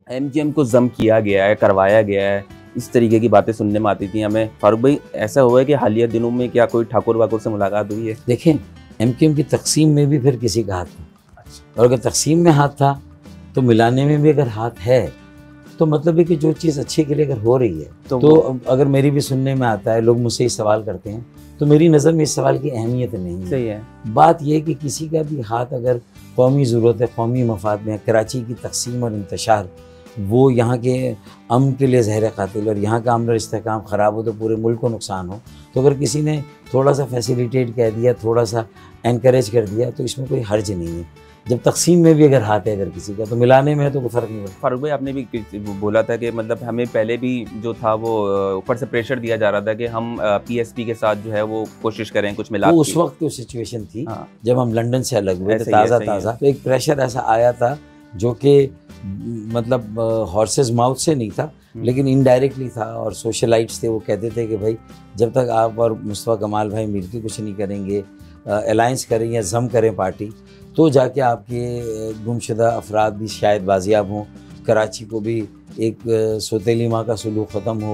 MGM को जम किया गया है, करवाया गया है, इस तरीके की बातें सुनने में आती थी हमें। फारूक भाई, ऐसा हुआ है कि हालिया दिनों में क्या कोई ठाकुर वाकुर से मुलाकात हुई है? देखें, एमक्यूएम की तकसीम में भी फिर किसी का हाथ था। और अगर तकसीम में हाथ था तो मिलाने में भी अगर हाथ है तो मतलब है कि जो चीज़ अच्छे के लिए अगर हो रही है तो अगर मेरी भी सुनने में आता है, लोग मुझसे ये सवाल करते हैं, तो मेरी नज़र में इस सवाल की अहमियत नहीं है। सही है। बात यह है कि किसी का भी हाथ अगर कौमी ज़रूरत है, कौमी मफाद में, कराची की तकसीम और इंतशार वो यहाँ के अमन के लिए ज़हर कातिल और यहाँ का अमन और इस्तेहकाम ख़राब हो तो पूरे मुल्क को नुकसान हो, तो अगर किसी ने थोड़ा सा फैसिलिटेट कह दिया, थोड़ा सा एनकरेज कर दिया तो इसमें कोई हर्ज नहीं है। जब तकसीम में भी अगर हाथ है अगर किसी का, तो मिलाने में तो कोई फ़र्क नहीं पड़ता। फारूक भाई, आपने भी बोला था कि मतलब हमें पहले भी जो था वो ऊपर से प्रेशर दिया जा रहा था कि हम पीएसपी के साथ जो है वो कोशिश करें कुछ मिला। वो उस वक्त तो सिचुएशन थी। हाँ। जब हम लंदन से अलग हुए थे ताज़ा तो एक प्रेशर ऐसा आया था जो कि मतलब हॉर्सेस माउथ से नहीं था लेकिन इनडायरेक्टली था। और सोशलाइट्स थे, वो कहते थे कि भाई जब तक आप और मुस्तफ़ा कमाल भाई मिलकर कुछ नहीं करेंगे, अलायंस करें या जम करें पार्टी, तो जाके आपके गुमशुदा अफराद भी शायद बाजियाब हों, कराची को भी एक सौतेली माँ का सुलूक ख़त्म हो।